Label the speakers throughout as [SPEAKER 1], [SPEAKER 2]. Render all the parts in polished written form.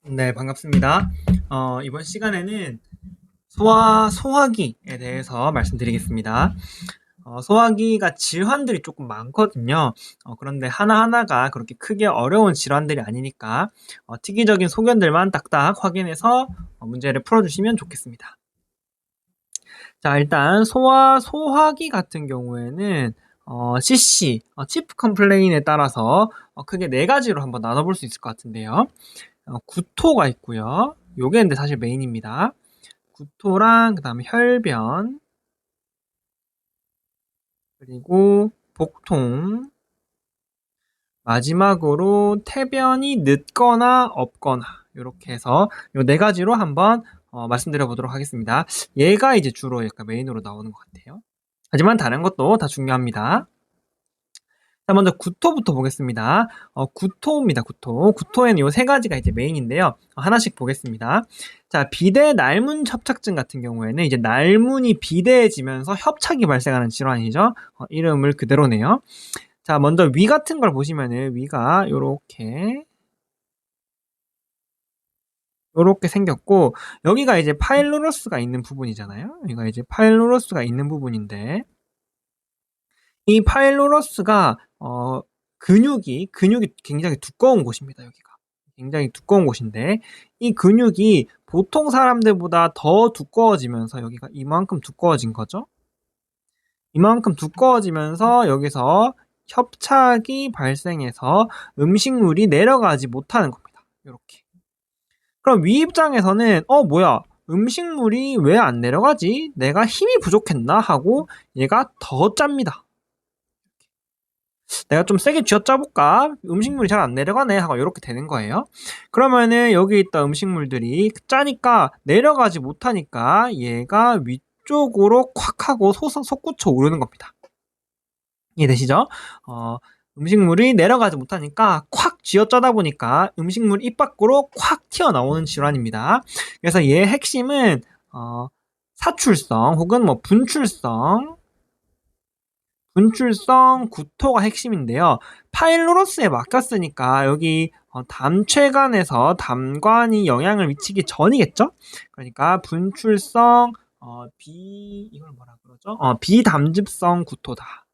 [SPEAKER 1] 네, 반갑습니다. 이번 시간에는 소화기에 대해서 말씀드리겠습니다. 소화기가 질환들이 조금 많거든요. 그런데 하나하나가 그렇게 크게 어려운 질환들이 아니니까 특이적인 소견들만 딱딱 확인해서 문제를 풀어주시면 좋겠습니다. 자, 일단 소화기 같은 경우에는 CC, 치프 컴플레인에 따라서 크게 네 가지로 한번 나눠볼 수 있을 것 같은데요. 구토가 있고요. 요게 근데 사실 메인입니다. 구토랑 그다음에 혈변, 그리고 복통, 마지막으로 태변이 늦거나 없거나 요렇게 해서 요 네 가지로 한번 말씀드려 보도록 하겠습니다. 얘가 이제 주로 약간 메인으로 나오는 것 같아요. 하지만 다른 것도 다 중요합니다. 자, 먼저 구토부터 보겠습니다. 구토입니다. 구토에는 요 세 가지가 이제 메인인데요. 하나씩 보겠습니다. 자, 비대 날문 협착증 같은 경우에는 이제 날문이 비대해지면서 협착이 발생하는 질환이죠. 이름을 그대로네요. 자, 먼저 위 같은 걸 보시면은 위가 요렇게 생겼고, 여기가 이제 파일로로스가 있는 부분이잖아요. 여기가 이제 파일로로스가 있는 부분인데, 이 파일로로스가 근육이 굉장히 두꺼운 곳입니다. 여기가 굉장히 두꺼운 곳인데, 이 근육이 보통 사람들보다 더 두꺼워지면서 여기가 이만큼 두꺼워진 거죠. 이만큼 두꺼워지면서 여기서 협착이 발생해서 음식물이 내려가지 못하는 겁니다. 이렇게. 그럼 위 입장에서는 뭐야, 음식물이 왜 안 내려가지? 내가 힘이 부족했나? 하고 얘가 더 짭니다. 내가 좀 세게 쥐어짜볼까? 음식물이 잘 안 내려가네 하고 이렇게 되는 거예요. 그러면은 여기 있던 음식물들이 짜니까 내려가지 못하니까 얘가 위쪽으로 콱 하고 솟구쳐 오르는 겁니다. 이해되시죠? 음식물이 내려가지 못하니까 콱 쥐어짜다 보니까 음식물 입 밖으로 콱 튀어나오는 질환입니다. 그래서 얘의 핵심은 사출성 혹은 뭐 분출성 구토가 핵심인데요. 파일로로스에 막혔으니까 여기 담체관에서 담관이 영향을 미치기 전이겠죠? 그러니까 분출성 이걸 뭐라 그러죠? 비담즙성 구토다.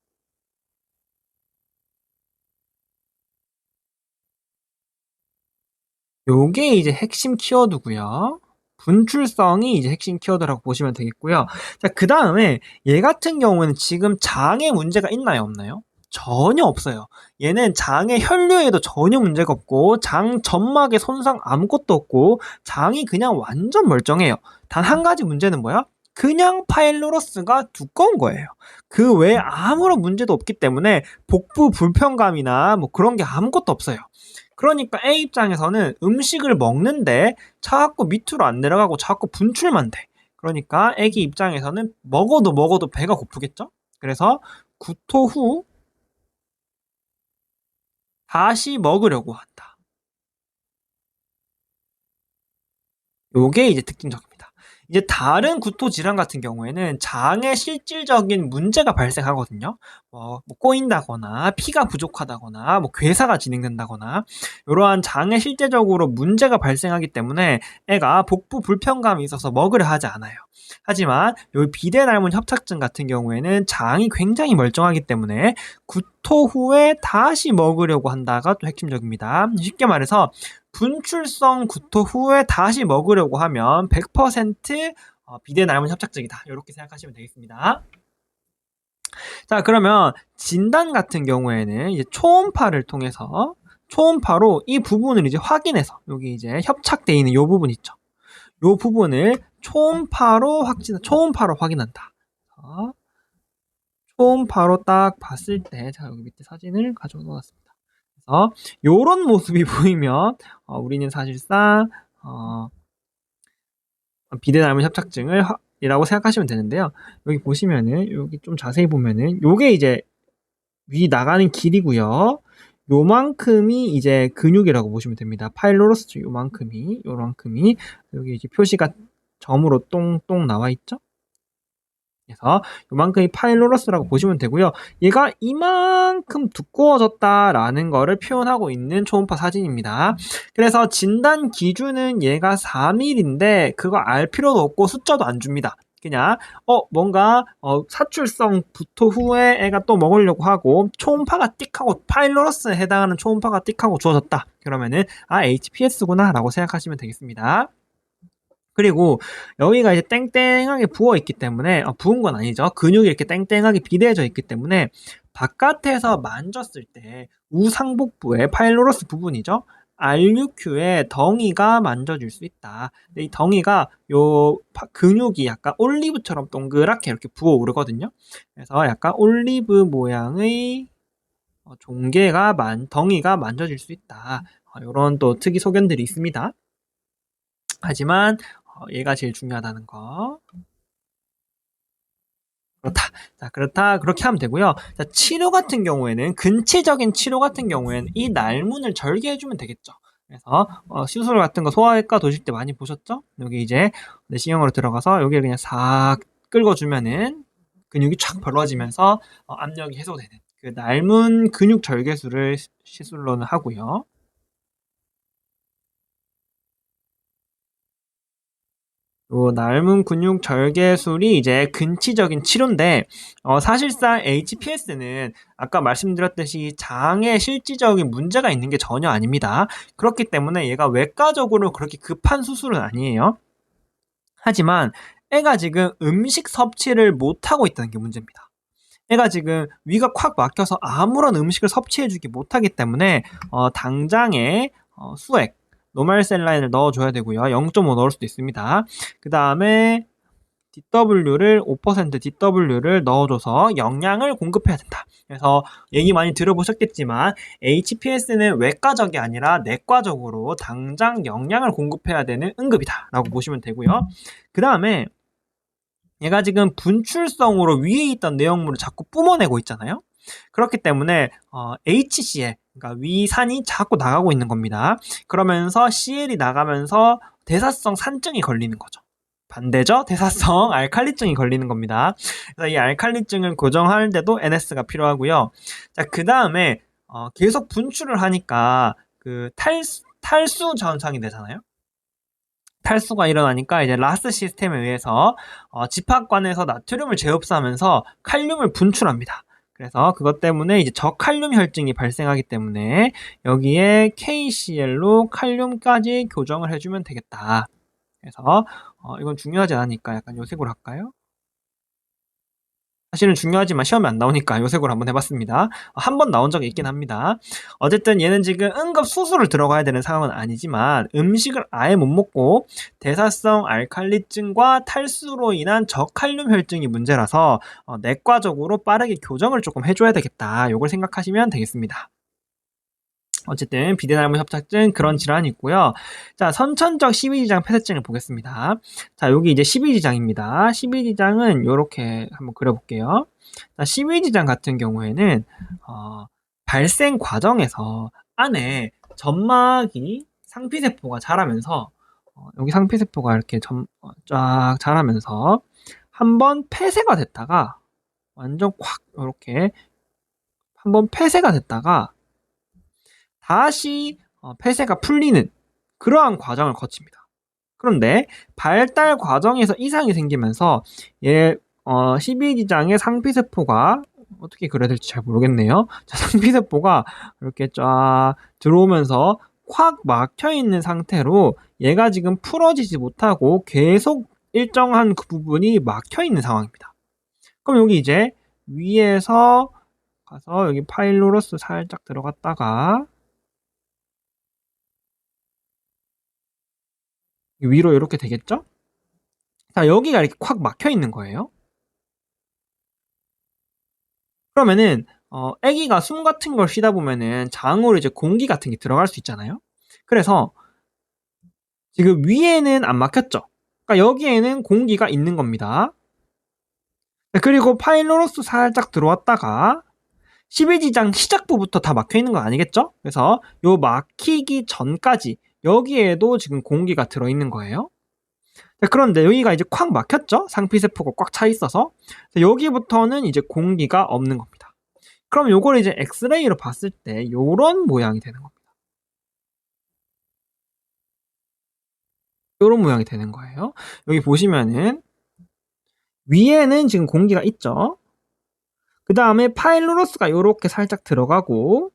[SPEAKER 1] 요게 이제 핵심 키워드고요. 분출성이 이제 핵심 키워드라고 보시면 되겠고요. 자, 그 다음에 얘 같은 경우에는 지금 장에 문제가 있나요, 없나요? 전혀 없어요. 얘는 장의 혈류에도 전혀 문제가 없고 장 점막의 손상 아무것도 없고 장이 그냥 완전 멀쩡해요. 단 한 가지 문제는 뭐야? 그냥 파일로로스가 두꺼운 거예요. 그 외에 아무런 문제도 없기 때문에 복부 불편감이나 뭐 그런 게 아무것도 없어요. 그러니까 A 입장에서는 음식을 먹는데 자꾸 밑으로 안 내려가고 자꾸 분출만 돼. 그러니까 애기 입장에서는 먹어도 배가 고프겠죠? 그래서 구토 후 다시 먹으려고 한다. 요게 이제 특징적입니다. 이제 다른 구토 질환 같은 경우에는 장에 실질적인 문제가 발생하거든요. 뭐 꼬인다거나 피가 부족하다거나 뭐 괴사가 진행된다거나 이러한 장에 실제적으로 문제가 발생하기 때문에 애가 복부 불편감이 있어서 먹으려 하지 않아요. 하지만 요 비대날문 협착증 같은 경우에는 장이 굉장히 멀쩡하기 때문에 구토 후에 다시 먹으려고 한다가 또 핵심적입니다. 쉽게 말해서 분출성 구토 후에 다시 먹으려고 하면 100% 비대날문 협착증이다. 이렇게 생각하시면 되겠습니다. 자, 그러면 진단 같은 경우에는 이제 초음파를 통해서 초음파로 이 부분을 이제 확인해서 여기 이제 협착되어 있는 이 부분 있죠. 이 부분을 초음파로 확인한다. 초음파로 딱 봤을 때, 자, 여기 밑에 사진을 가져와 놨습니다. 그래서 요런 모습이 보이면 우리는 사실상 비대날문 협착증을 이라고 생각하시면 되는데요. 여기 보시면은 여기 좀 자세히 보면은 요게 이제 위 나가는 길이고요. 요만큼이 이제 근육이라고 보시면 됩니다. 파일로로스 요만큼이 여기 이제 표시가 점으로 똥똥 나와 있죠? 그래서 요만큼이 파일로러스라고 보시면 되고요. 얘가 이만큼 두꺼워졌다라는 거를 표현하고 있는 초음파 사진입니다. 그래서 진단 기준은 얘가 4mm인데 그거 알 필요도 없고 숫자도 안 줍니다. 그냥 뭔가 사출성 부토 후에 애가 또 먹으려고 하고 초음파가 띡하고 파일로러스에 해당하는 초음파가 띡하고 주어졌다. 그러면은 HPS구나 라고 생각하시면 되겠습니다. 그리고 여기가 이제 땡땡하게 부어 있기 때문에 부은 건 아니죠. 근육이 이렇게 땡땡하게 비대해져 있기 때문에 바깥에서 만졌을 때 우상복부의 파일로러스 부분이죠. RUQ의 덩이가 만져질 수 있다. 근데 이 덩이가 요 근육이 약간 올리브처럼 동그랗게 이렇게 부어 오르거든요. 그래서 약간 올리브 모양의 덩이가 만져질 수 있다. 이런 또 특이 소견들이 있습니다. 하지만 얘가 제일 중요하다는 거. 그렇다. 그렇게 하면 되고요. 자, 치료 같은 경우에는, 근치적인 치료 같은 경우에는 이 날문을 절개해주면 되겠죠. 그래서, 시술 같은 거 소아외과 도실 때 많이 보셨죠? 여기 이제 내시경으로 들어가서 여기를 그냥 싹 긁어주면은 근육이 촥 벌어지면서 압력이 해소되는 그 날문 근육 절개술을 시술로는 하고요. 요 남은 근육 절개술이 이제 근치적인 치료인데 사실상 HPS는 아까 말씀드렸듯이 장에 실질적인 문제가 있는 게 전혀 아닙니다. 그렇기 때문에 얘가 외과적으로 그렇게 급한 수술은 아니에요. 하지만 애가 지금 음식 섭취를 못하고 있다는 게 문제입니다. 애가 지금 위가 콱 막혀서 아무런 음식을 섭취해주지 못하기 때문에 당장에 수액 노멀 셀라인을 넣어줘야 되고요. 0.5 넣을 수도 있습니다. 그 다음에 DW를 5% DW를 넣어줘서 영양을 공급해야 된다. 그래서 얘기 많이 들어보셨겠지만 HPS는 외과적이 아니라 내과적으로 당장 영양을 공급해야 되는 응급이다 라고 보시면 되고요. 그 다음에 얘가 지금 분출성으로 위에 있던 내용물을 자꾸 뿜어내고 있잖아요. 그렇기 때문에 HCl, 그러니까 위산이 자꾸 나가고 있는 겁니다. 그러면서 CL이 나가면서 대사성 산증이 걸리는 거죠. 반대죠? 대사성 알칼리증이 걸리는 겁니다. 그래서 이 알칼리증을 고정하는데도 NS가 필요하고요. 자, 그 다음에 계속 분출을 하니까 그 탈수 현상이 되잖아요. 탈수가 일어나니까 이제 라스 시스템에 의해서 집합관에서 나트륨을 재흡수하면서 칼륨을 분출합니다. 그래서 그것 때문에 이제 저칼륨 혈증이 발생하기 때문에 여기에 KCl로 칼륨까지 교정을 해주면 되겠다. 그래서 이건 중요하지 않으니까 약간 요색으로 할까요? 사실은 중요하지만 시험에 안 나오니까 요색으로 한번 해봤습니다. 한 번 나온 적이 있긴 합니다. 어쨌든 얘는 지금 응급 수술을 들어가야 되는 상황은 아니지만 음식을 아예 못 먹고 대사성 알칼리증과 탈수로 인한 저칼륨 혈증이 문제라서 내과적으로 빠르게 교정을 조금 해줘야 되겠다. 요걸 생각하시면 되겠습니다. 어쨌든 비대나무 협착증 그런 질환이 있고요. 자, 선천적 12지장 폐쇄증을 보겠습니다. 자, 여기 이제 12지장입니다. 12지장은 이렇게 한번 그려볼게요. 자, 12지장 같은 경우에는 발생 과정에서 안에 점막이 상피세포가 자라면서 여기 상피세포가 이렇게 쫙 자라면서 한번 폐쇄가 됐다가 완전 콱 이렇게 한번 폐쇄가 됐다가 다시 폐쇄가 풀리는 그러한 과정을 거칩니다. 그런데 발달 과정에서 이상이 생기면서 얘 12지장의 상피세포가 어떻게 그려야 될지 잘 모르겠네요. 자, 상피세포가 이렇게 쫙 들어오면서 콱 막혀있는 상태로 얘가 지금 풀어지지 못하고 계속 일정한 그 부분이 막혀있는 상황입니다. 그럼 여기 이제 위에서 가서 여기 파일로러스 살짝 들어갔다가 위로 이렇게 되겠죠? 자, 여기가 이렇게 콱 막혀 있는 거예요. 그러면은 아기가 숨 같은 걸 쉬다 보면은 장으로 이제 공기 같은 게 들어갈 수 있잖아요. 그래서 지금 위에는 안 막혔죠. 그러니까 여기에는 공기가 있는 겁니다. 그리고 파일로러스 살짝 들어왔다가 12지장 시작부부터 다 막혀 있는 거 아니겠죠? 그래서 요 막히기 전까지 여기에도 지금 공기가 들어 있는 거예요. 자, 그런데 여기가 이제 콱 막혔죠? 상피세포가 꽉 차 있어서. 자, 여기부터는 이제 공기가 없는 겁니다. 그럼 요걸 이제 엑스레이로 봤을 때 요런 모양이 되는 겁니다. 요런 모양이 되는 거예요. 여기 보시면은 위에는 지금 공기가 있죠? 그 다음에 파일로로스가 요렇게 살짝 들어가고,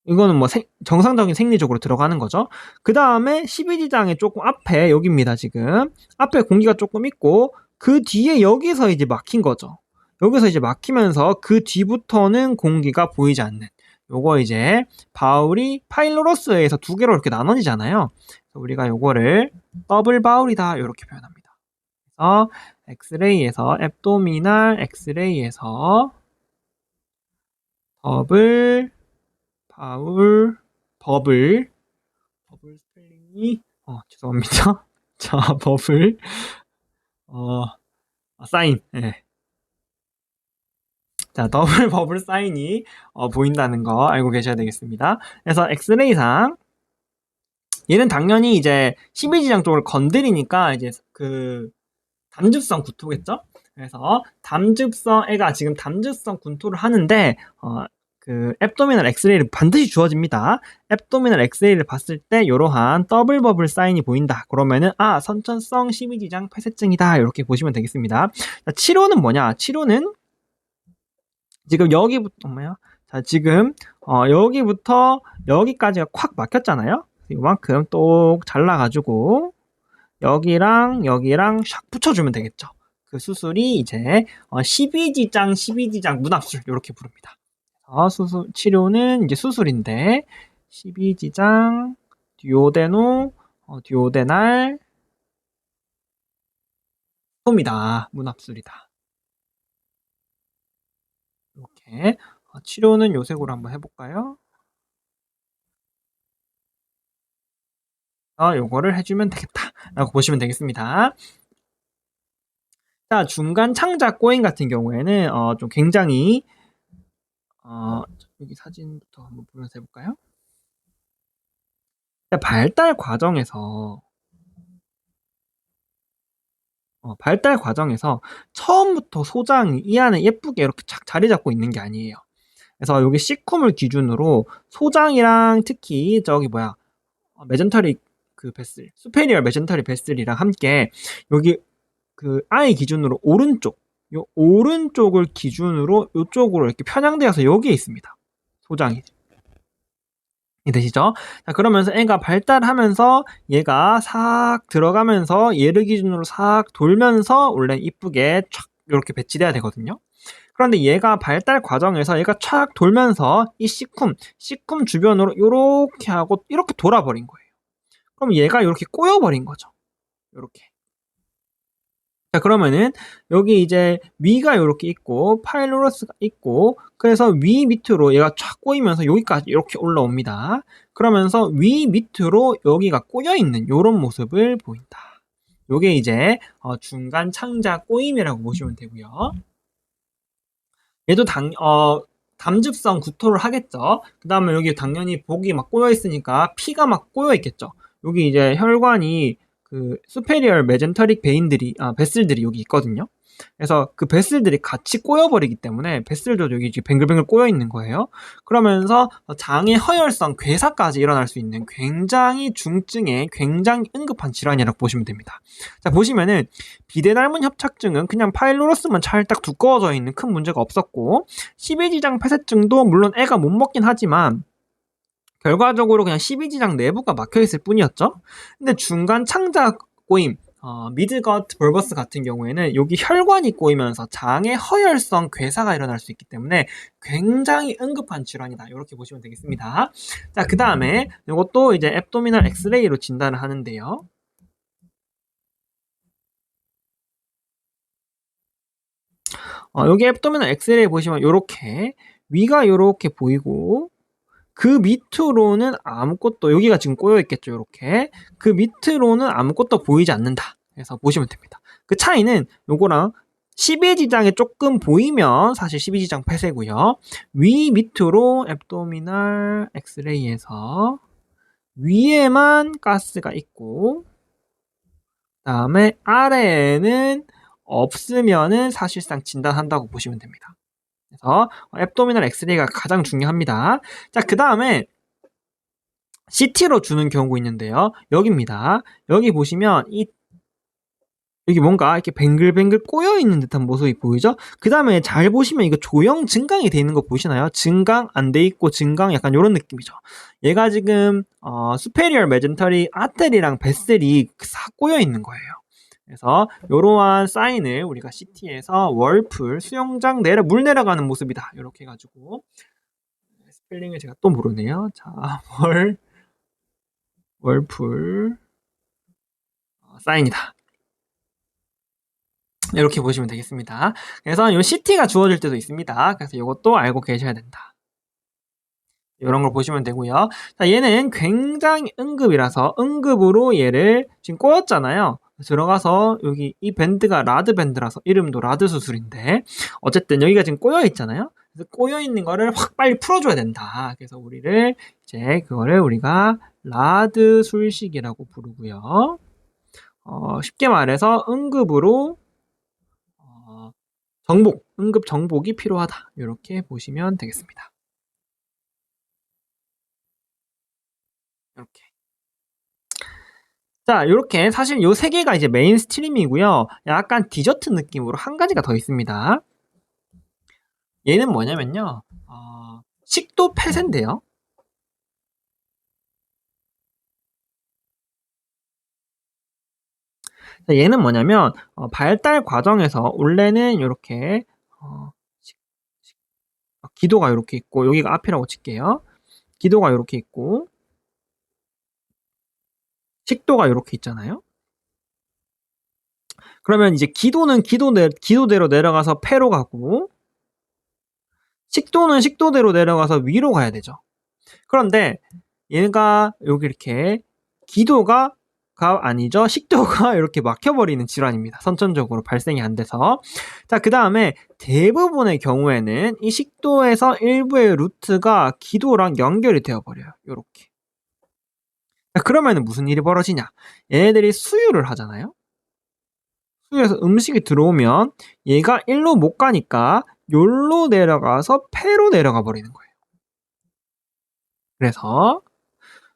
[SPEAKER 1] 이거는 뭐 정상적인 생리적으로 들어가는 거죠. 그 다음에 12지장의 조금 앞에, 여기입니다, 지금. 앞에 공기가 조금 있고, 그 뒤에 여기서 이제 막힌 거죠. 여기서 이제 막히면서 그 뒤부터는 공기가 보이지 않는. 요거 이제 바울이 파일로로스에서 두 개로 이렇게 나눠지잖아요. 우리가 요거를 더블 바울이다, 이렇게 표현합니다. 그래서 엑스레이에서, 앱도미날 엑스레이에서 더블 바울, 버블 스펠링이 죄송합니다. 자, 버블 사인. 네. 자, 더블 버블 사인이 보인다는 거 알고 계셔야 되겠습니다. 그래서 엑스레이상 얘는 당연히 이제 12지장 쪽을 건드리니까 이제 그 담즙성 구토겠죠? 그래서 애가 지금 담즙성 군토를 하는데 그 앱도미널 엑스레이를 반드시 주어집니다. 앱도미널 엑스레이를 봤을 때 이러한 더블 버블 사인이 보인다. 그러면은 선천성 12지장 폐쇄증이다. 이렇게 보시면 되겠습니다. 자, 치료는 뭐냐? 치료는 지금 여기부터 자, 지금 여기부터 여기까지가 콱 막혔잖아요. 이만큼 똑 잘라가지고 여기랑 샥 붙여주면 되겠죠. 그 수술이 이제 12지장 문합술 이렇게 부릅니다. 치료는 이제 수술인데 12지장 디오데날 톰이다. 문합술이다. 이렇게 치료는 요색으로 한번 해볼까요? 요거를 해주면 되겠다 라고 보시면 되겠습니다. 자, 중간 창자 꼬임 같은 경우에는 좀 굉장히 여기 사진부터 한번 보면서 해볼까요? 발달 과정에서 처음부터 소장이 이 안에 예쁘게 이렇게 착 자리 잡고 있는 게 아니에요. 그래서 여기 C쿰을 기준으로 소장이랑 특히 메젠터리 그 베슬, 수페리얼 메젠터리 베슬이랑 함께 여기 그 I 기준으로 오른쪽을 기준으로 이쪽으로 이렇게 편향되어서 여기에 있습니다. 소장이. 되시죠? 자, 그러면서 애가 발달하면서 얘가 싹 들어가면서 얘를 기준으로 싹 돌면서 원래 이쁘게 촥 이렇게 배치돼야 되거든요. 그런데 얘가 발달 과정에서 얘가 촥 돌면서 이 C쿰 주변으로 이렇게 하고 이렇게 돌아버린 거예요. 그럼 얘가 이렇게 꼬여버린 거죠. 이렇게. 자, 그러면은 여기 이제 위가 이렇게 있고 파일로러스가 있고 그래서 위 밑으로 얘가 쫙 꼬이면서 여기까지 이렇게 올라옵니다. 그러면서 위 밑으로 여기가 꼬여 있는 이런 모습을 보인다. 요게 이제 중간 창자 꼬임이라고 보시면 되고요. 얘도 담즙성 구토를 하겠죠. 그 다음에 여기 당연히 복이 막 꼬여 있으니까 피가 막 꼬여 있겠죠. 여기 이제 혈관이 그 수페리얼 메젠터릭 베슬들이 여기 있거든요. 그래서 그 베슬들이 같이 꼬여버리기 때문에 베슬도 여기 뱅글뱅글 꼬여 있는 거예요. 그러면서 장의 허혈성 괴사까지 일어날 수 있는 굉장히 중증의 굉장히 응급한 질환이라고 보시면 됩니다. 자, 보시면은 비대 닮은 협착증은 그냥 파일로로스만 찰딱 두꺼워져 있는 큰 문제가 없었고 12지장 폐쇄증도 물론 애가 못 먹긴 하지만 결과적으로 그냥 12지장 내부가 막혀있을 뿐이었죠. 근데 중간 창자 꼬임, 미드것 벌버스 같은 경우에는 여기 혈관이 꼬이면서 장의 허혈성 괴사가 일어날 수 있기 때문에 굉장히 응급한 질환이다. 이렇게 보시면 되겠습니다. 자, 그 다음에 이것도 이제 앱도미널 엑스레이로 진단을 하는데요. 여기 앱도미널 엑스레이 보시면 이렇게 위가 이렇게 보이고 그 밑으로는 아무것도 여기가 지금 꼬여 있겠죠. 이렇게 그 밑으로는 아무것도 보이지 않는다. 그래서 보시면 됩니다. 그 차이는 요거랑 12지장이 조금 보이면 사실 12지장 폐쇄고요. 위 밑으로 앱도미널 엑스레이에서 위에만 가스가 있고 다음에 아래에는 없으면은 사실상 진단한다고 보시면 됩니다. 그래서 앱도미널 엑스레이가 가장 중요합니다. 자, 그 다음에 CT로 주는 경우가 있는데요. 여기입니다. 여기 보시면 여기 뭔가 이렇게 뱅글뱅글 꼬여있는 듯한 모습이 보이죠? 그 다음에 잘 보시면 이거 조형 증강이 되어 있는 거 보시나요? 증강 안 돼 있고 증강 약간 이런 느낌이죠. 얘가 지금 superior mesentery artery랑 베셀이 싹 꼬여있는 거예요. 그래서 이러한 사인을 우리가 CT에서 월풀 수영장 물 내려가는 모습이다. 이렇게 해가지고 스펠링을 제가 또 모르네요. 자, 월풀 사인이다. 이렇게 보시면 되겠습니다. 그래서 이 CT가 주어질 때도 있습니다. 그래서 이것도 알고 계셔야 된다. 이런 걸 보시면 되고요. 자, 얘는 굉장히 응급이라서 응급으로 얘를 지금 꼬였잖아요. 들어가서 여기 이 밴드가 라드 밴드라서 이름도 라드 수술인데 어쨌든 여기가 지금 꼬여 있잖아요. 그래서 꼬여 있는 거를 확 빨리 풀어줘야 된다. 그래서 그거를 우리가 라드 술식이라고 부르고요. 쉽게 말해서 응급으로 응급 정복이 필요하다. 이렇게 보시면 되겠습니다. 이렇게. 자, 이렇게 사실 요 세 개가 이제 메인 스트림이고요. 약간 디저트 느낌으로 한 가지가 더 있습니다. 얘는 뭐냐면요. 식도 폐쇄인데요. 자, 얘는 뭐냐면 발달 과정에서 원래는 이렇게 기도가 이렇게 있고 여기가 앞이라고 칠게요. 기도가 이렇게 있고 식도가 이렇게 있잖아요. 그러면 이제 기도는 기도대로 내려가서 폐로 가고 식도는 식도대로 내려가서 위로 가야 되죠. 그런데 얘가 여기 이렇게 기도가 아니죠. 식도가 이렇게 막혀버리는 질환입니다. 선천적으로 발생이 안 돼서. 자, 그 다음에 대부분의 경우에는 이 식도에서 일부의 루트가 기도랑 연결이 되어버려요. 요렇게. 자, 그러면 무슨 일이 벌어지냐. 얘네들이 수유를 하잖아요. 수유에서 음식이 들어오면 얘가 일로 못 가니까 요로 내려가서 폐로 내려가 버리는 거예요. 그래서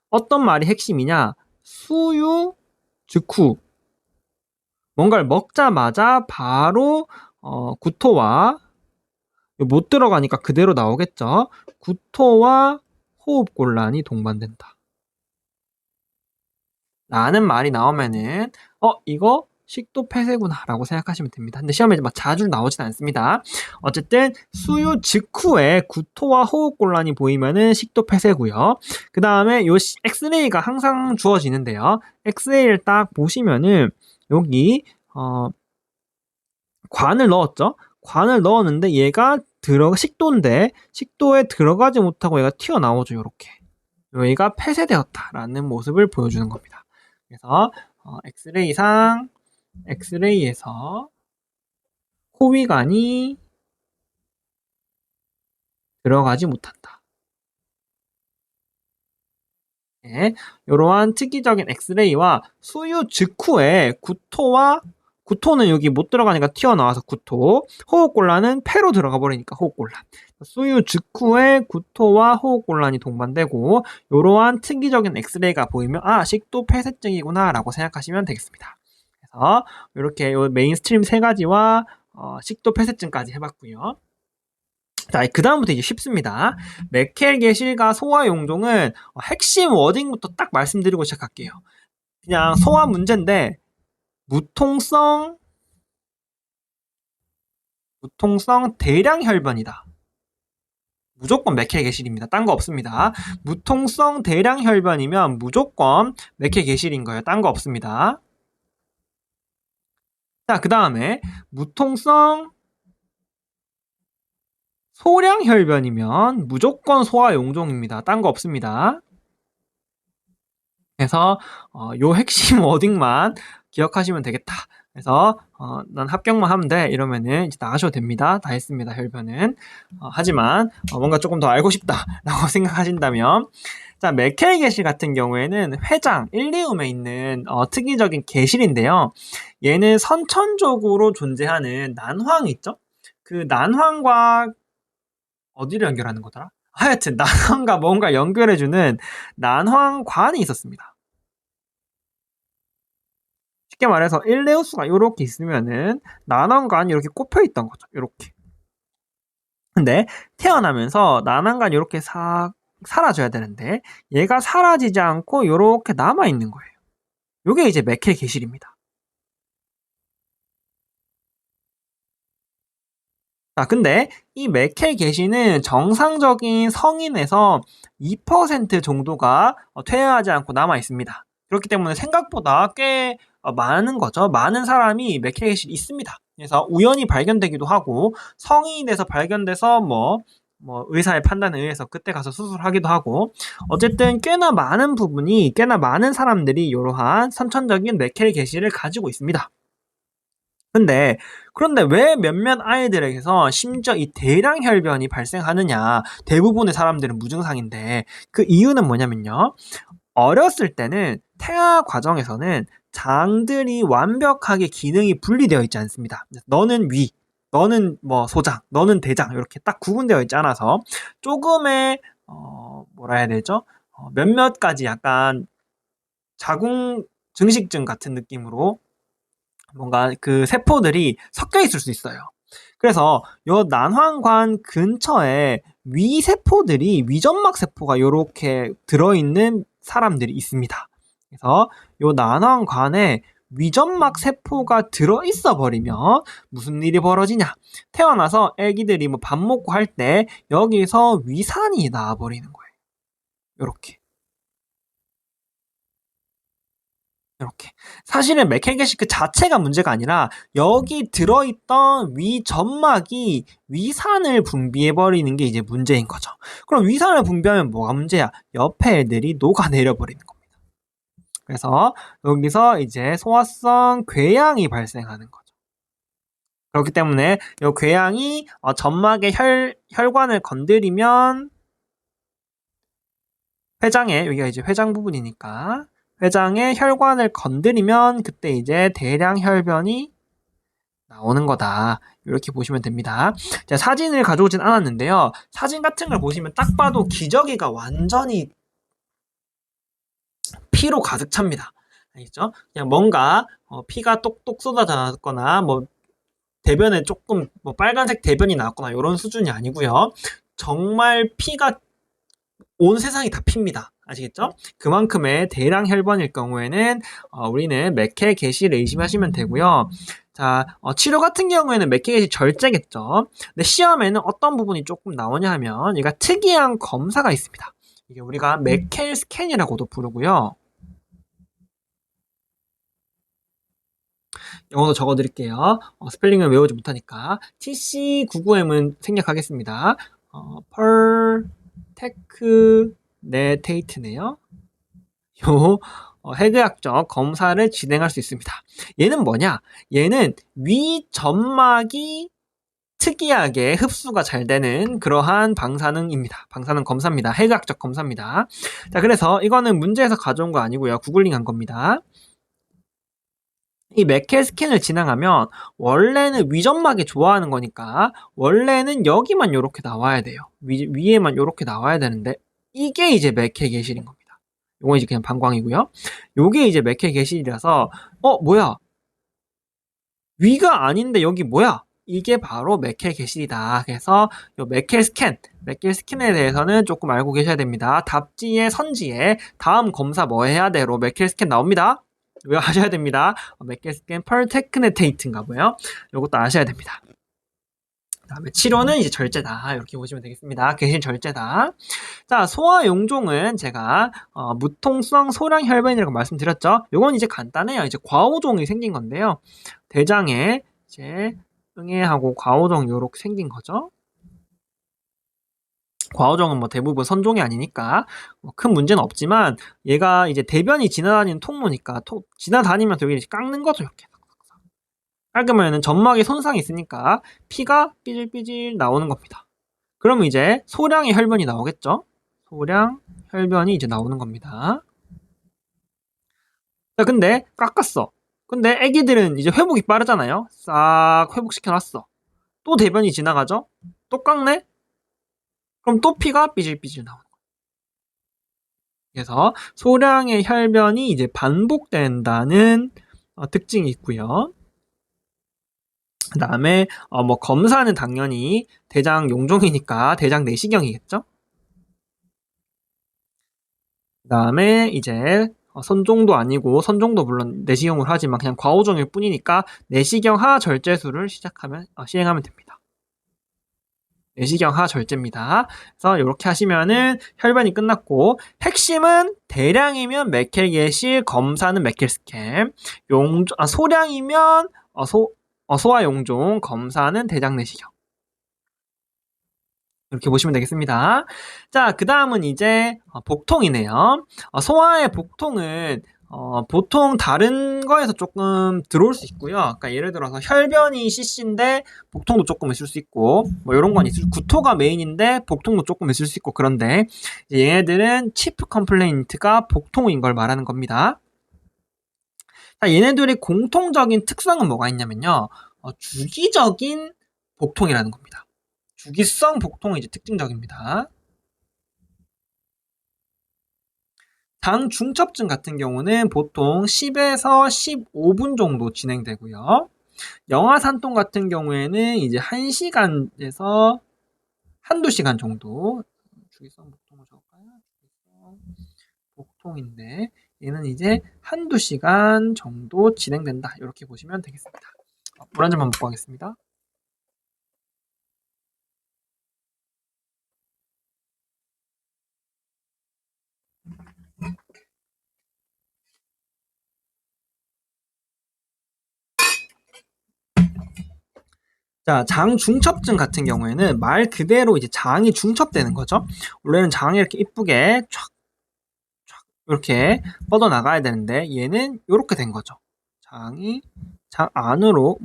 [SPEAKER 1] 어떤 말이 핵심이냐. 수유 직후 뭔가를 먹자마자 바로 구토와 못 들어가니까 그대로 나오겠죠. 구토와 호흡곤란이 동반된다. 라는 말이 나오면은 이거 식도 폐쇄구나 라고 생각하시면 됩니다. 근데 시험에 막 자주 나오진 않습니다. 어쨌든 수유 직후에 구토와 호흡곤란이 보이면은 식도 폐쇄고요. 그 다음에 요 엑스레이가 항상 주어지는데요. 엑스레이를 딱 보시면은 여기 관을 넣었죠. 관을 넣었는데 얘가 식도인데 식도에 들어가지 못하고 얘가 튀어나오죠. 이렇게 여기가 폐쇄되었다라는 모습을 보여주는 겁니다. 그래서 엑스레이에서 호위관이 들어가지 못한다. 네, 이러한 특이적인 엑스레이와 수유 직후에 구토는 여기 못 들어가니까 튀어나와서 구토, 호흡곤란은 폐로 들어가 버리니까 호흡곤란. 수유 직후에 구토와 호흡곤란이 동반되고 이러한 특이적인 엑스레이가 보이면 식도 폐쇄증이구나 라고 생각하시면 되겠습니다. 그래서 이렇게 메인스트림 세 가지와 식도 폐쇄증까지 해봤고요. 자, 그 다음부터 이제 쉽습니다. 메켈 개실과 소화 용종은 핵심 워딩부터 딱 말씀드리고 시작할게요. 그냥 소화 문제인데 무통성 대량 혈변이다. 무조건 메켈 개실입니다. 딴 거 없습니다. 무통성 대량 혈변이면 무조건 메켈 개실인 거예요. 딴 거 없습니다. 자, 그 다음에 무통성 소량 혈변이면 무조건 소화 용종입니다. 딴 거 없습니다. 그래서 요 핵심 워딩만 기억하시면 되겠다 그래서 난 합격만 하면 돼 이러면은 이제 나가셔도 됩니다. 다 했습니다. 혈변은. 하지만 뭔가 조금 더 알고 싶다라고 생각하신다면 자, 메켈 계실 같은 경우에는 회장 1리움에 있는 특이적인 계실인데요. 얘는 선천적으로 존재하는 난황 있죠? 그 난황과 어디를 연결하는 거더라? 하여튼 난황과 뭔가 연결해주는 난황관이 있었습니다. 쉽게 말해서 일레우스가 이렇게 있으면은 난황관이 이렇게 꼽혀 있던 거죠. 이렇게. 근데 태어나면서 난황관이 이렇게 사라져야 되는데 얘가 사라지지 않고 이렇게 남아 있는 거예요. 이게 이제 메켈 계실입니다. 자, 근데 이 메켈 계시는 정상적인 성인에서 2% 정도가 퇴화하지 않고 남아 있습니다. 그렇기 때문에 생각보다 꽤 많은 거죠. 많은 사람이 메켈 계실이 있습니다. 그래서 우연히 발견되기도 하고 성인이 돼서 발견돼서 뭐 의사의 판단에 의해서 그때 가서 수술하기도 하고 어쨌든 꽤나 많은 사람들이 이러한 선천적인 메켈 계시를 가지고 있습니다. 그런데 왜 몇몇 아이들에게서 심지어 이 대량 혈변이 발생하느냐. 대부분의 사람들은 무증상인데 그 이유는 뭐냐면요. 어렸을 때는 태아 과정에서는 장들이 완벽하게 기능이 분리되어 있지 않습니다. 너는 위, 너는 뭐 소장, 너는 대장 이렇게 딱 구분되어 있지 않아서 조금의 뭐라 해야 되죠? 몇몇 가지 약간 자궁 증식증 같은 느낌으로 뭔가 그 세포들이 섞여 있을 수 있어요. 그래서 요 난황관 근처에 위점막 세포가 요렇게 들어있는 사람들이 있습니다. 그래서 요 난황관에 위점막 세포가 들어있어 버리면 무슨 일이 벌어지냐? 태어나서 애기들이 뭐 밥 먹고 할 때 여기서 위산이 나와버리는 거예요. 요렇게. 이렇게. 사실은 메켈게시 그 자체가 문제가 아니라 여기 들어있던 위점막이 위산을 분비해버리는 게 이제 문제인 거죠. 그럼 위산을 분비하면 뭐가 문제야? 옆에 애들이 녹아내려 버리는 겁니다. 그래서 여기서 이제 소화성 궤양이 발생하는 거죠. 그렇기 때문에 이 궤양이 점막의 혈관을 건드리면 회장에 여기가 이제 회장 부분이니까 회장의 혈관을 건드리면 그때 이제 대량 혈변이 나오는 거다. 이렇게 보시면 됩니다. 자, 사진을 가져오진 않았는데요. 사진 같은 걸 보시면 딱 봐도 기저귀가 완전히 피로 가득 찹니다. 알겠죠? 그냥 뭔가 피가 똑똑 쏟아져 나왔거나 뭐 대변에 조금 뭐 빨간색 대변이 나왔거나 이런 수준이 아니고요. 정말 피가 온 세상이 다 핍니다. 아시겠죠? 그만큼의 대량 혈변일 경우에는 우리는 메켈 계시를 의심하시면 되고요. 자, 치료 같은 경우에는 메켈 계시 절제겠죠. 근데 시험에는 어떤 부분이 조금 나오냐 하면 얘가 특이한 검사가 있습니다. 이게 우리가 메켈 스캔이라고도 부르고요. 영어로 적어드릴게요. 스펠링을 외우지 못하니까 TC99M은 생략하겠습니다. 테크네테이트네요. 요 해괴학적 검사를 진행할 수 있습니다. 얘는 뭐냐? 얘는 위점막이 특이하게 흡수가 잘 되는 그러한 방사능입니다. 방사능 검사입니다. 해괴학적 검사입니다. 자, 그래서 이거는 문제에서 가져온 거 아니고요. 구글링한 겁니다. 이 메켈 스캔을 진행하면 원래는 위점막이 좋아하는 거니까 원래는 여기만 이렇게 나와야 돼요. 위에만 이렇게 나와야 되는데 이게 이제 메켈 계실인 겁니다. 요건 이제 그냥 방광이고요. 요게 이제 메켈 계실이라서 뭐야? 위가 아닌데 여기 뭐야? 이게 바로 메켈 계실이다. 그래서 요 메켈 스캔에 대해서는 조금 알고 계셔야 됩니다. 답지에 선지에 다음 검사 뭐 해야 돼로 메켈 스캔 나옵니다. 이거 아셔야 됩니다. 메켈 스캔 펄테크네테이트인가 보요. 요것도 아셔야 됩니다. 다음에 치료는 이제 절제다. 이렇게 보시면 되겠습니다. 계실 절제다. 자, 소화 용종은 제가 무통성 소량 혈변이라고 말씀드렸죠. 요건 이제 간단해요. 이제 과호종이 생긴 건데요. 대장에 이제 응애하고 과호종 요렇게 생긴 거죠. 과호종은 뭐 대부분 선종이 아니니까 큰 문제는 없지만 얘가 이제 대변이 지나다니는 통로니까 지나다니면서 여기 깎는 거죠. 이렇게. 빨개면은 점막에 손상이 있으니까 피가 삐질삐질 나오는 겁니다. 그러면 이제 소량의 혈변이 나오겠죠? 소량 혈변이 이제 나오는 겁니다. 자, 근데 깎았어. 근데 애기들은 이제 회복이 빠르잖아요. 싹 회복시켜놨어. 또 대변이 지나가죠? 또 깎네? 그럼 또 피가 삐질삐질 나오는 거예요. 그래서 소량의 혈변이 이제 반복된다는 특징이 있고요. 그 다음에 뭐 검사는 당연히 대장 용종이니까 대장 내시경이겠죠? 그 다음에 이제 선종도 아니고 선종도 물론 내시경으로 하지만 그냥 과호종일 뿐이니까 내시경 하 절제술을 시행하면 됩니다. 내시경 하 절제입니다. 그래서 이렇게 하시면은 혈변이 끝났고 핵심은 대량이면 메켈예실, 검사는 메켈스캠, 소량이면 소아용종, 검사는 대장 내시경. 이렇게 보시면 되겠습니다. 자, 그 다음은 이제 복통이네요. 소아의 복통은 보통 다른 거에서 조금 들어올 수 있고요. 그러니까 예를 들어서 혈변이 CC인데 복통도 조금 있을 수 있고 뭐 이런 건 있을 구토가 메인인데 복통도 조금 있을 수 있고 그런데 얘네들은 치프 컴플레인트가 복통인 걸 말하는 겁니다. 자, 얘네들의 공통적인 특성은 뭐가 있냐면요. 주기적인 복통이라는 겁니다. 주기성 복통이 이제 특징적입니다. 장 중첩증 같은 경우는 보통 10에서 15분 정도 진행되고요. 영아산통 같은 경우에는 이제 1시간에서 한두 시간 정도. 주기성 복통을 적을까요? 주기성 복통인데 얘는 이제 한두 시간 정도 진행된다. 이렇게 보시면 되겠습니다. 물 한 잔만 먹고 가겠습니다. 자, 장 중첩증 같은 경우에는 말 그대로 이제 장이 중첩되는 거죠. 원래는 장이 이렇게 이쁘게 촥 이렇게 뻗어 나가야 되는데 얘는 이렇게 된 거죠. 장이 장 안으로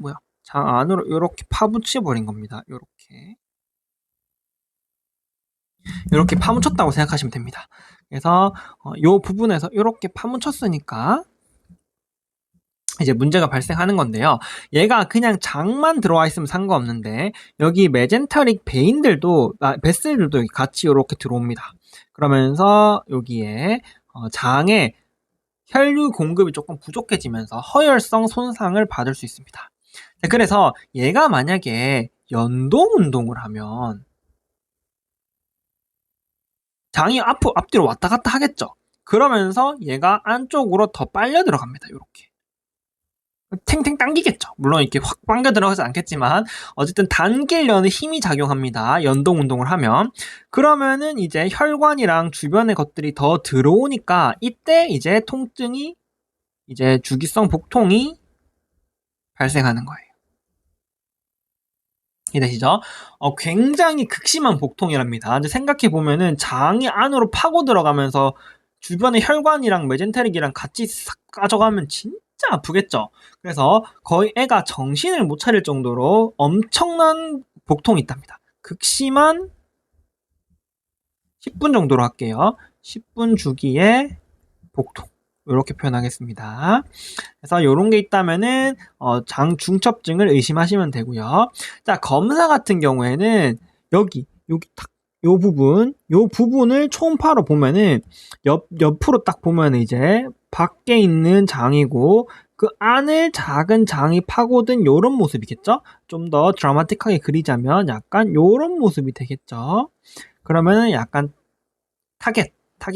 [SPEAKER 1] 이렇게 파묻혀 버린 겁니다. 이렇게 파묻혔다고 생각하시면 됩니다. 그래서 이 부분에서 이렇게 파묻혔으니까 이제 문제가 발생하는 건데요. 얘가 그냥 장만 들어와 있으면 상관없는데 여기 메젠터릭 베슬들도 같이 이렇게 들어옵니다. 그러면서 여기에 장에 혈류 공급이 조금 부족해지면서 허혈성 손상을 받을 수 있습니다. 그래서 얘가 만약에 연동 운동을 하면 장이 앞뒤로 왔다 갔다 하겠죠. 그러면서 얘가 안쪽으로 더 빨려 들어갑니다. 이렇게. 탱탱 당기겠죠. 물론 이렇게 확 빨려 들어가지 않겠지만 어쨌든 당기려는 힘이 작용합니다. 연동 운동을 하면. 그러면은 이제 혈관이랑 주변의 것들이 더 들어오니까 이때 이제 통증이 이제 주기성 복통이 발생하는 거예요. 이해되시죠? 굉장히 극심한 복통이랍니다. 근데 생각해보면은 장이 안으로 파고 들어가면서 주변의 혈관이랑 메젠테릭이랑 같이 싹 가져가면 진짜 아프겠죠? 그래서 거의 애가 정신을 못 차릴 정도로 엄청난 복통이 있답니다. 극심한 10분 정도로 할게요. 10분 주기의 복통. 이렇게 표현하겠습니다. 그래서 이런 게 있다면은 장 중첩증을 의심하시면 되고요. 자, 검사 같은 경우에는 여기 탁 요 부분을 초음파로 보면은 옆으로 딱 보면 이제 밖에 있는 장이고 그 안을 작은 장이 파고든 요런 모습이겠죠? 좀 더 드라마틱하게 그리자면 약간 요런 모습이 되겠죠? 그러면은 약간 타겟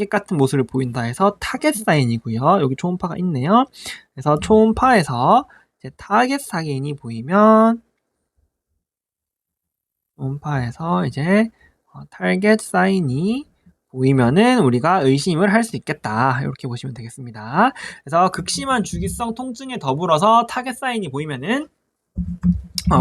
[SPEAKER 1] 같은 모습을 보인다 해서 타겟 사인이고요. 여기 초음파가 있네요. 그래서 초음파에서 이제 타겟 사인이 보이면 초음파에서 이제 타겟 사인이 보이면은 우리가 의심을 할 수 있겠다. 이렇게 보시면 되겠습니다. 그래서 극심한 주기성 통증에 더불어서 타겟 사인이 보이면은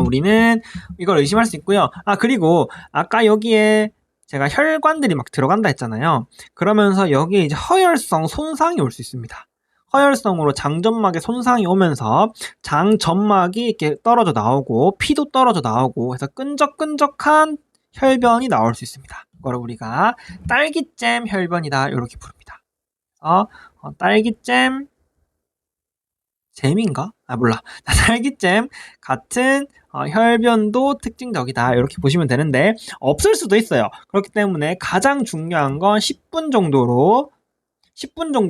[SPEAKER 1] 우리는 이걸 의심할 수 있고요. 그리고 아까 여기에 제가 혈관들이 막 들어간다 했잖아요. 그러면서 여기에 이제 허혈성 손상이 올 수 있습니다. 허혈성으로 장점막에 손상이 오면서 장점막이 이렇게 떨어져 나오고 피도 떨어져 나오고 해서 끈적끈적한 혈변이 나올 수 있습니다. 그걸 우리가 딸기잼 혈변이다 이렇게 부릅니다. 딸기잼 잼인가? 몰라. 딸기잼 같은 혈변도 특징적이다 이렇게 보시면 되는데 없을 수도 있어요. 그렇기 때문에 가장 중요한 건 10분 정도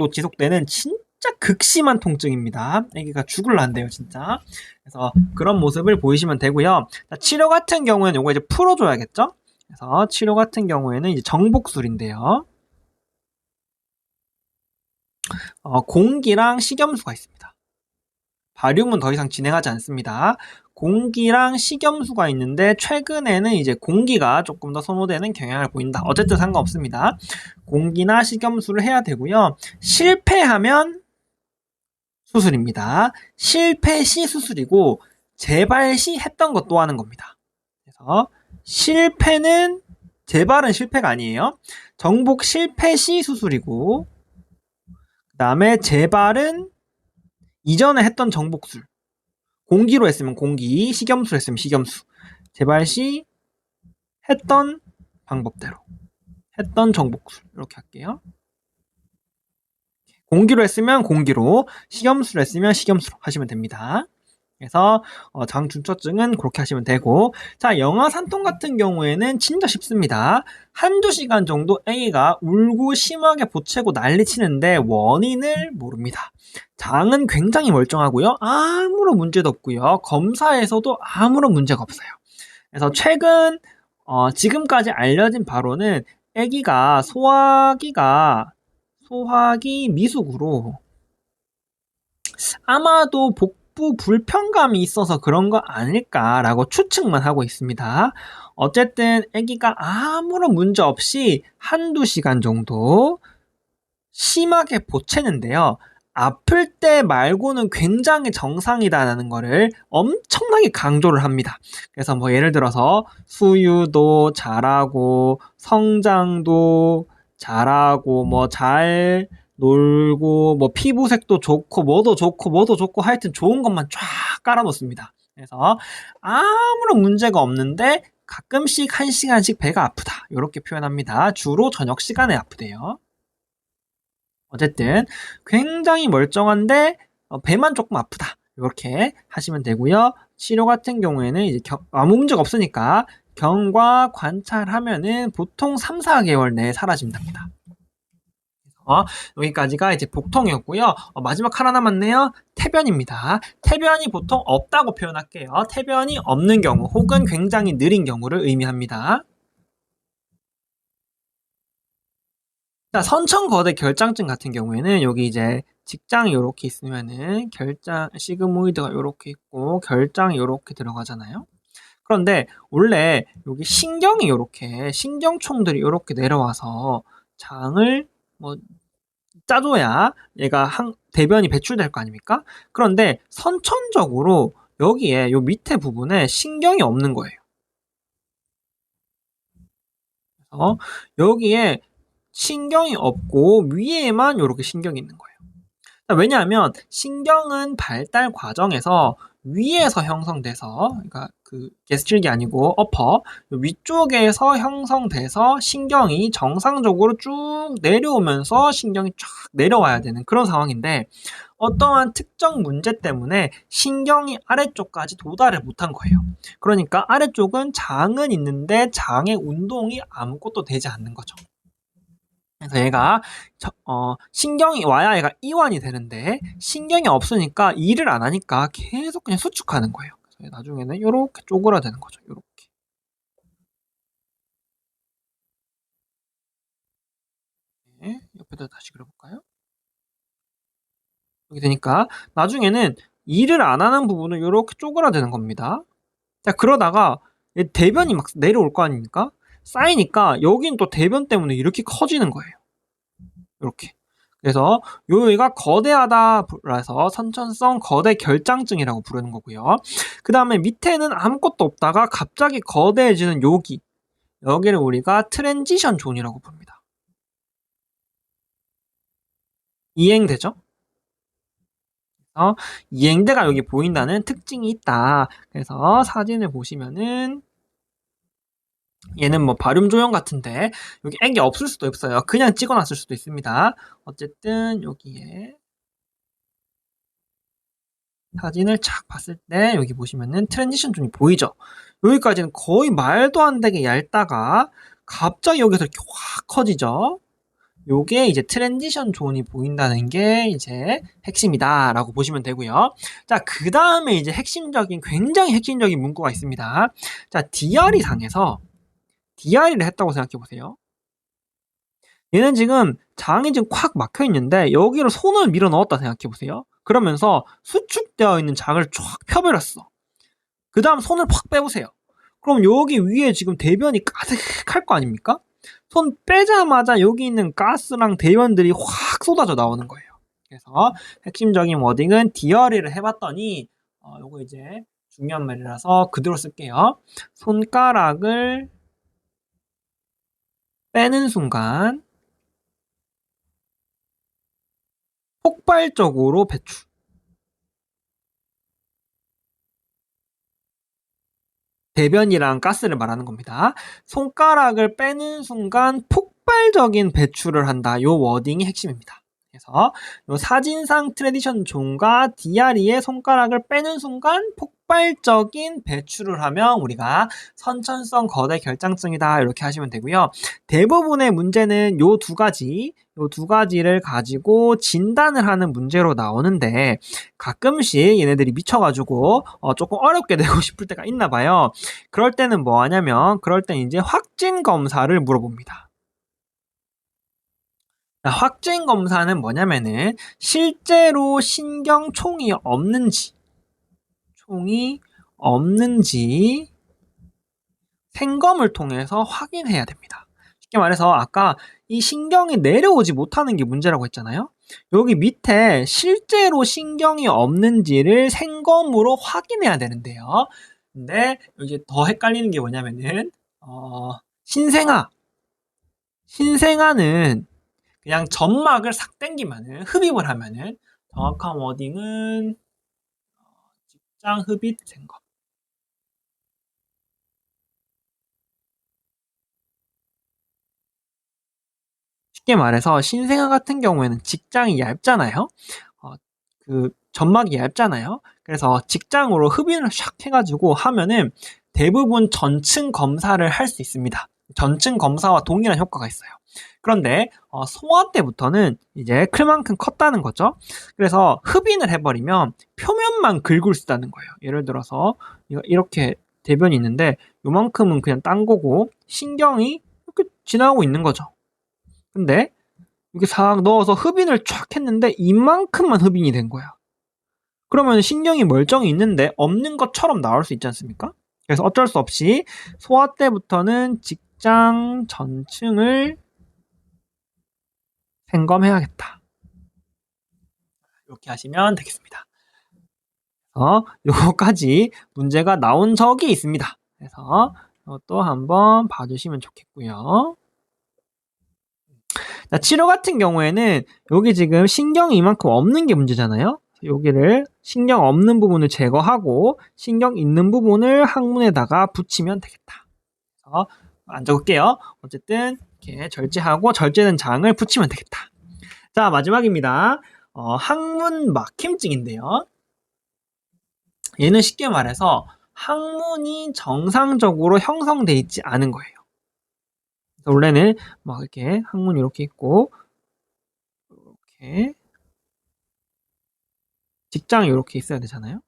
[SPEAKER 1] 지속되는 진짜 극심한 통증입니다. 아기가 죽을라 한대요 진짜. 그래서 그런 모습을 보이시면 되고요. 자, 치료 같은 경우에는 이거 이제 풀어줘야겠죠? 그래서 치료 같은 경우에는 이제 정복술인데요. 공기랑 식염수가 있습니다. 바륨은 더 이상 진행하지 않습니다. 공기랑 식염수가 있는데 최근에는 이제 공기가 조금 더 선호되는 경향을 보인다. 어쨌든 상관없습니다. 공기나 식염수를 해야 되고요. 실패하면 수술입니다. 실패 시 수술이고 재발 시 했던 것 또 하는 겁니다. 그래서 재발은 실패가 아니에요. 정복 실패 시 수술이고 그 다음에 재발은 이전에 했던 정복술. 공기로 했으면 공기, 식염수로 했으면 식염수. 재발 시 했던 방법대로 했던 정복술 이렇게 할게요. 공기로 했으면 공기로, 식염수로 했으면 식염수로 하시면 됩니다. 그래서 장준처증은 그렇게 하시면 되고, 자, 영아산통 같은 경우에는 진짜 쉽습니다. 한두 시간 정도 A가 울고 심하게 보채고 난리치는데 원인을 모릅니다. 장은 굉장히 멀쩡하고요. 아무런 문제도 없고요. 검사에서도 아무런 문제가 없어요. 그래서 최근 지금까지 알려진 바로는 아기가 소화기 미숙으로 아마도 복부 불편감이 있어서 그런 거 아닐까라고 추측만 하고 있습니다. 어쨌든 아기가 아무런 문제 없이 한두 시간 정도 심하게 보채는데요. 아플 때 말고는 굉장히 정상이다라는 거를 엄청나게 강조를 합니다. 그래서 뭐 예를 들어서 수유도 잘하고 성장도 잘하고 뭐 잘 놀고 뭐 피부색도 좋고 뭐도 좋고 하여튼 좋은 것만 쫙 깔아놓습니다. 그래서 아무런 문제가 없는데 가끔씩 1시간씩 배가 아프다 이렇게 표현합니다. 주로 저녁 시간에 아프대요. 어쨌든 굉장히 멀쩡한데 배만 조금 아프다 이렇게 하시면 되고요. 치료 같은 경우에는 이제 아무 문제가 없으니까 경과 관찰하면은 보통 3-4개월 내에 사라진답니다. 여기까지가 이제 복통이었고요. 마지막 하나 남았네요. 태변입니다. 태변이 보통 없다고 표현할게요. 태변이 없는 경우 혹은 굉장히 느린 경우를 의미합니다. 자, 선천거대 결장증 같은 경우에는 여기 이제 직장이 이렇게 있으면은 시그모이드가 이렇게 있고 결장이 이렇게 들어가잖아요. 그런데 원래 여기 신경총들이 이렇게 내려와서 장을 뭐 짜줘야 얘가 대변이 배출될 거 아닙니까? 그런데 선천적으로 여기에 요 밑에 부분에 신경이 없는 거예요. 그래서 여기에 신경이 없고 위에만 이렇게 신경이 있는 거예요. 왜냐하면 신경은 발달 과정에서 위에서 형성돼서, 그러니까 그 게스트릭이 아니고 어퍼 위쪽에서 형성돼서 신경이 정상적으로 쭉 내려오면서 신경이 쫙 내려와야 되는 그런 상황인데 어떠한 특정 문제 때문에 신경이 아래쪽까지 도달을 못한 거예요. 그러니까 아래쪽은 장은 있는데 장의 운동이 아무것도 되지 않는 거죠. 그래서 얘가 신경이 와야 얘가 이완이 되는데 신경이 없으니까 일을 안 하니까 계속 그냥 수축하는 거예요. 그래서 나중에는 이렇게 쪼그라드는 거죠. 이렇게. 네, 옆에다 다시 그려볼까요? 이렇게 되니까 나중에는 일을 안 하는 부분은 이렇게 쪼그라드는 겁니다. 자, 그러다가 대변이 막 내려올 거 아닙니까? 쌓이니까 여긴 또 대변 때문에 이렇게 커지는 거예요. 이렇게. 그래서 여기가 거대하다라서 선천성 거대 결장증이라고 부르는 거고요. 그 다음에 밑에는 아무것도 없다가 갑자기 거대해지는 여기를 우리가 트랜지션 존이라고 부릅니다. 이해되죠? 이행대가 여기 보인다는 특징이 있다. 그래서 사진을 보시면은 얘는 뭐 발음 조형 같은데 여기 액이 없을 수도 있어요. 그냥 찍어놨을 수도 있습니다. 어쨌든 여기에 사진을 착 봤을 때 여기 보시면은 트랜지션 존이 보이죠? 여기까지는 거의 말도 안 되게 얇다가 갑자기 여기서 이렇게 확 커지죠? 요게 이제 트랜지션 존이 보인다는 게 이제 핵심이다라고 보시면 되고요. 자, 그 다음에 이제 굉장히 핵심적인 문구가 있습니다. 자, DRE 상에서 DRE를 했다고 생각해 보세요. 얘는 지금 장이 지금 콱 막혀 있는데 여기로 손을 밀어 넣었다 생각해 보세요. 그러면서 수축되어 있는 장을 쫙 펴버렸어. 그 다음 손을 팍 빼보세요. 그럼 여기 위에 지금 대변이 가득할 거 아닙니까? 손 빼자마자 여기 있는 가스랑 대변들이 확 쏟아져 나오는 거예요. 그래서 핵심적인 워딩은 DRE를 해봤더니 요거 이제 중요한 말이라서 그대로 쓸게요. 손가락을 빼는 순간 폭발적으로 배출. 대변이랑 가스를 말하는 겁니다. 손가락을 빼는 순간 폭발적인 배출을 한다. 요 워딩이 핵심입니다. 그래서 요 사진상 트래디션 존과 DRE의 손가락을 빼는 순간 폭발적인 배출을 하면 우리가 선천성 거대 결장증이다 이렇게 하시면 되고요. 대부분의 문제는 요 두 가지를 가지고 진단을 하는 문제로 나오는데 가끔씩 얘네들이 미쳐가지고 조금 어렵게 내고 싶을 때가 있나 봐요. 그럴 때는 뭐 하냐면 그럴 땐 이제 확진 검사를 물어봅니다. 확진 검사는 뭐냐면은 실제로 신경총이 없는지 생검을 통해서 확인해야 됩니다. 쉽게 말해서 아까 이 신경이 내려오지 못하는 게 문제라고 했잖아요. 여기 밑에 실제로 신경이 없는지를 생검으로 확인해야 되는데요. 근데 이제 더 헷갈리는 게 뭐냐면은 신생아는 그냥 점막을 싹 당기면은 흡입을 하면은 정확한 워딩은 직장 흡입 생검. 쉽게 말해서 신생아 같은 경우에는 직장이 얇잖아요. 그 점막이 얇잖아요. 그래서 직장으로 흡인을 샥 해가지고 하면은 대부분 전층 검사를 할 수 있습니다. 전층 검사와 동일한 효과가 있어요. 그런데 소아 때부터는 이제 클만큼 컸다는 거죠. 그래서 흡인을 해버리면 표면만 긁을 수 있다는 거예요. 예를 들어서 이렇게 대변이 있는데 요만큼은 그냥 딴 거고 신경이 이렇게 지나가고 있는 거죠. 근데 이렇게 싹 넣어서 흡인을 쫙 했는데 이만큼만 흡인이 된 거야. 그러면 신경이 멀쩡히 있는데 없는 것처럼 나올 수 있지 않습니까? 그래서 어쩔 수 없이 소아 때부터는 직장 전층을 생검해야겠다. 이렇게 하시면 되겠습니다. 요거까지 문제가 나온 적이 있습니다. 그래서 이것도 한번 봐주시면 좋겠고요. 자, 치료 같은 경우에는 여기 지금 신경이 이만큼 없는 게 문제잖아요. 여기를 신경 없는 부분을 제거하고 신경 있는 부분을 항문에다가 붙이면 되겠다. 그래서 안 적을게요. 어쨌든 이렇게 절제하고 절제된 장을 붙이면 되겠다. 자, 마지막입니다. 항문 막힘증인데요. 얘는 쉽게 말해서 항문이 정상적으로 형성돼 있지 않은 거예요. 원래는 막 이렇게 항문이 이렇게 있고 이렇게 직장이 이렇게 있어야 되잖아요.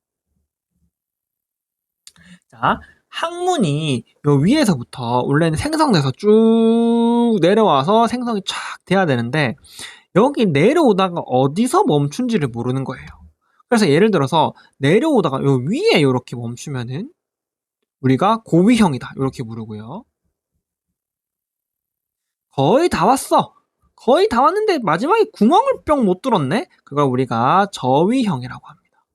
[SPEAKER 1] 자, 항문이 요 위에서부터 원래는 생성돼서 쭉 내려와서 생성이 쫙 돼야 되는데 여기 내려오다가 어디서 멈춘지를 모르는 거예요. 그래서 예를 들어서 내려오다가 요 위에 이렇게 멈추면은 우리가 고위형이다 이렇게 부르고요. 거의 다 왔어. 거의 다 왔는데 마지막에 구멍을 뿅 못 뚫었네. 그걸 우리가 저위형이라고 합니다.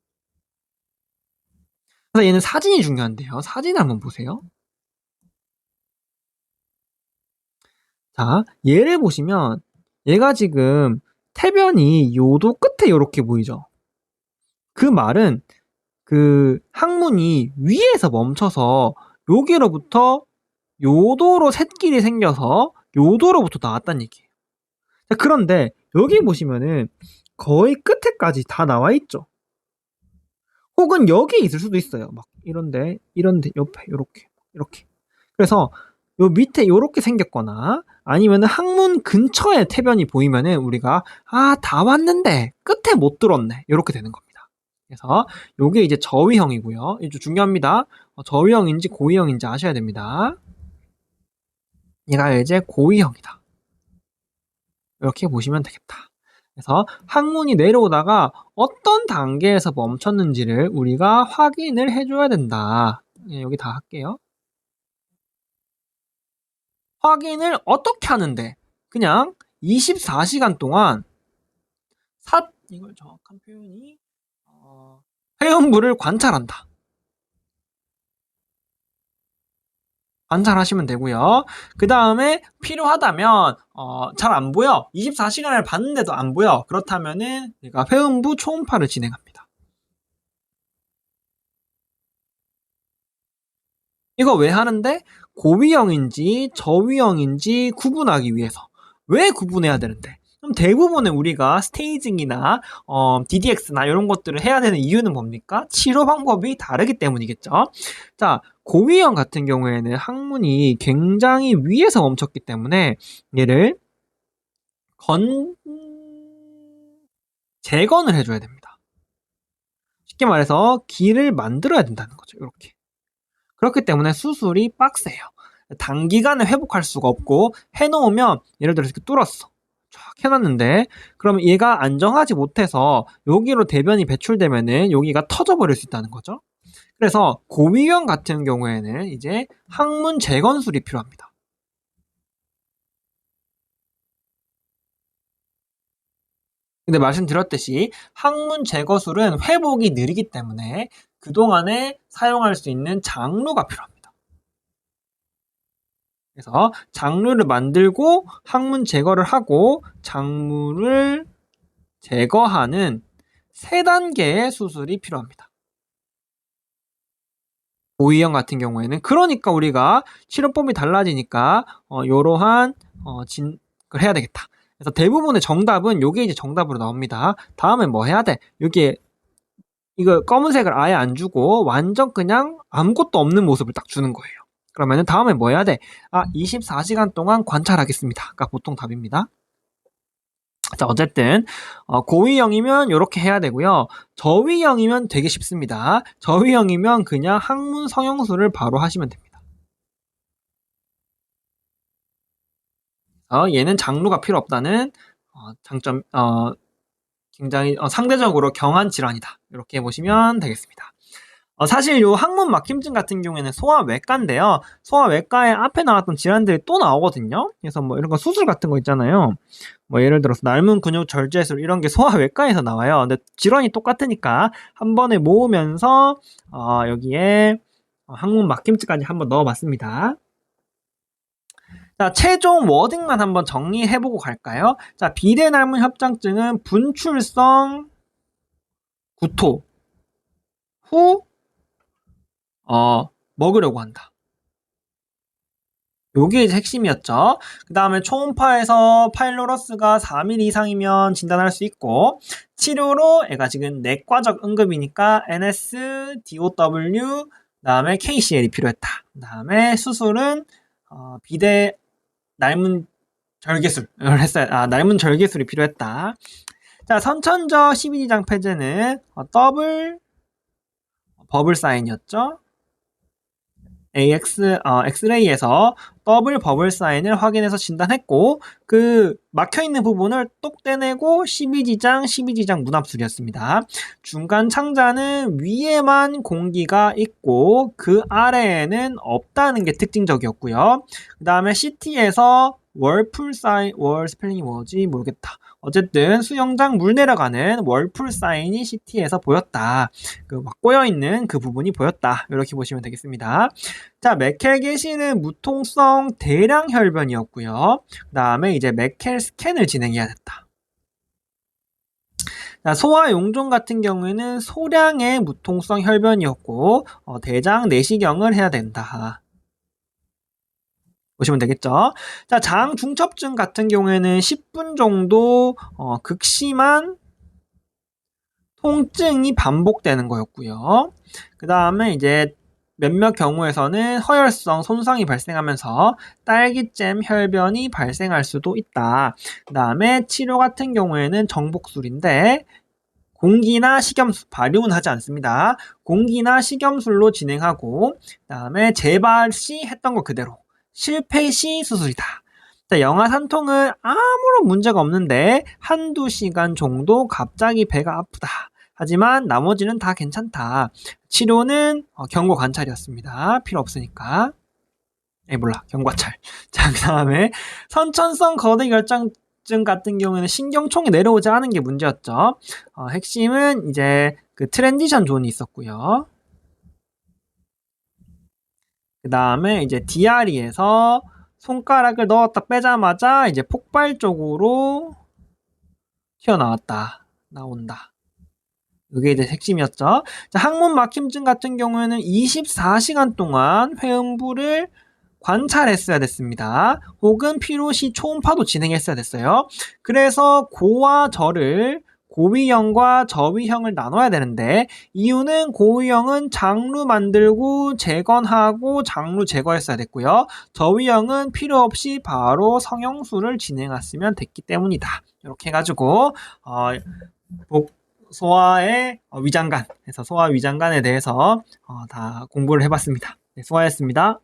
[SPEAKER 1] 그래서 얘는 사진이 중요한데요. 사진을 한번 보세요. 자, 얘를 보시면 얘가 지금 태변이 요도 끝에 이렇게 보이죠. 그 말은 그 항문이 위에서 멈춰서 여기로부터 요도로 샛길이 생겨서 요도로부터 나왔다는 얘기예요. 자, 그런데 여기 보시면은 거의 끝에까지 다 나와 있죠. 혹은 여기 있을 수도 있어요. 막 이런데 옆에 요렇게. 그래서 요 밑에 요렇게 생겼거나 아니면은 항문 근처에 태변이 보이면은 우리가 다 왔는데 끝에 못 들었네. 요렇게 되는 겁니다. 그래서 요게 이제 저위형이고요. 이게 좀 중요합니다. 저위형인지 고위형인지 아셔야 됩니다. 얘가 이제 고위형이다. 이렇게 보시면 되겠다. 그래서 항문이 내려오다가 어떤 단계에서 멈췄는지를 우리가 확인을 해줘야 된다. 여기 다 할게요. 확인을 어떻게 하는데? 그냥 24시간 동안 이걸 정확한 표현이 회음부를 관찰한다. 관찰하시면 되고요. 그 다음에 필요하다면 잘 안 보여. 24시간을 봤는데도 안 보여. 그렇다면은 우리가 회음부 초음파를 진행합니다. 이거 왜 하는데? 고위형인지 저위형인지 구분하기 위해서. 왜 구분해야 되는데? 그럼 대부분의 우리가 스테이징이나 DDX나 이런 것들을 해야 되는 이유는 뭡니까? 치료 방법이 다르기 때문이겠죠. 자, 고위형 같은 경우에는 항문이 굉장히 위에서 멈췄기 때문에 얘를 재건을 해줘야 됩니다. 쉽게 말해서 길을 만들어야 된다는 거죠. 이렇게. 그렇기 때문에 수술이 빡세요. 단기간에 회복할 수가 없고 해놓으면 예를 들어서 이렇게 뚫었어. 쫙 해놨는데 그럼 얘가 안정하지 못해서 여기로 대변이 배출되면은 여기가 터져버릴 수 있다는 거죠. 그래서 고위형 같은 경우에는 이제 항문 재건술이 필요합니다. 근데 말씀드렸듯이 항문 제거술은 회복이 느리기 때문에 그동안에 사용할 수 있는 장루가 필요합니다. 그래서 장루를 만들고 항문 제거를 하고 장문을 제거하는 3단계의 수술이 필요합니다. 고위형 같은 경우에는 그러니까 우리가 치료법이 달라지니까 이러한 진을 해야 되겠다. 그래서 대부분의 정답은 요게 이제 정답으로 나옵니다. 다음에 뭐 해야 돼? 여기에 이거 검은색을 아예 안 주고 완전 그냥 아무것도 없는 모습을 딱 주는 거예요. 그러면은 다음에 뭐 해야 돼? 24시간 동안 관찰하겠습니다.가 보통 답입니다. 자, 어쨌든 고위형이면 이렇게 해야 되고요. 저위형이면 되게 쉽습니다. 저위형이면 그냥 항문 성형술을 바로 하시면 됩니다. 얘는 장루가 필요 없다는 장점, 굉장히 상대적으로 경한 질환이다. 이렇게 보시면 되겠습니다. 사실 요 항문 막힘증 같은 경우에는 소아외과인데요. 소아외과에 앞에 나왔던 질환들이 또 나오거든요. 그래서 뭐 이런 거 수술 같은 거 있잖아요. 뭐 예를 들어서 낡은 근육 절제술 이런 게 소아외과에서 나와요. 근데 질환이 똑같으니까 한 번에 모으면서 여기에 항문 막힘증까지 한번 넣어봤습니다. 자, 최종 워딩만 한번 정리해보고 갈까요? 자, 비대날문 협장증은 분출성 구토 후 먹으려고 한다. 요게 이제 핵심이었죠. 그 다음에 초음파에서 파일로러스가 4mm 이상이면 진단할 수 있고, 치료로 애가 지금 내과적 응급이니까 NS, DOW, 그 다음에 KCL이 필요했다. 그 다음에 수술은 비대 낡은 절개술을 했어요. 낡은 절개술이 필요했다. 자, 선천적 12지장 폐제는 더블 버블 사인이었죠. 엑스레이에서 더블 버블 사인을 확인해서 진단했고 그 막혀있는 부분을 똑 떼내고 12지장 문합술이었습니다. 중간 창자는 위에만 공기가 있고 그 아래에는 없다는 게 특징적이었고요. 그 다음에 CT에서 월 스펠링이 뭐지 모르겠다. 어쨌든 수영장 물 내려가는 월풀 사인이 CT에서 보였다. 그 막 꼬여있는 그 부분이 보였다. 이렇게 보시면 되겠습니다. 자, 메켈 게시는 무통성 대량 혈변이었고요. 그 다음에 이제 메켈 스캔을 진행해야 됐다. 자, 소아 용종 같은 경우에는 소량의 무통성 혈변이었고 대장 내시경을 해야 된다. 보시면 되겠죠. 자, 장 중첩증 같은 경우에는 10분 정도 극심한 통증이 반복되는 거였고요. 그 다음에 이제 몇몇 경우에서는 허혈성 손상이 발생하면서 딸기잼 혈변이 발생할 수도 있다. 그 다음에 치료 같은 경우에는 정복술인데 공기나 식염수, 발효는 하지 않습니다. 공기나 식염술로 진행하고 그 다음에 재발 시 했던 거 그대로, 실패 시 수술이다. 자, 영아 산통은 아무런 문제가 없는데 한두 시간 정도 갑자기 배가 아프다. 하지만 나머지는 다 괜찮다. 치료는 경고 관찰이었습니다. 필요 없으니까. 몰라. 경과찰. 자, 그 다음에 선천성 거대결장증 같은 경우에는 신경총이 내려오지 않은 게 문제였죠. 핵심은 이제 그 트랜지션 존이 있었고요. 그 다음에 이제 DRE에서 손가락을 넣었다 빼자마자 이제 폭발적으로 나온다. 이게 이제 핵심이었죠. 자, 항문 막힘증 같은 경우에는 24시간 동안 회음부를 관찰했어야 됐습니다. 혹은 필요시 초음파도 진행했어야 됐어요. 그래서 고와 저를 고위형과 저위형을 나눠야 되는데 이유는 고위형은 장루 만들고 재건하고 장루 제거했어야 됐고요. 저위형은 필요 없이 바로 성형술을 진행했으면 됐기 때문이다. 이렇게 해가지고 소아의 위장관, 그래서 소아 위장관에 대해서 다 공부를 해봤습니다. 네, 수고하셨습니다.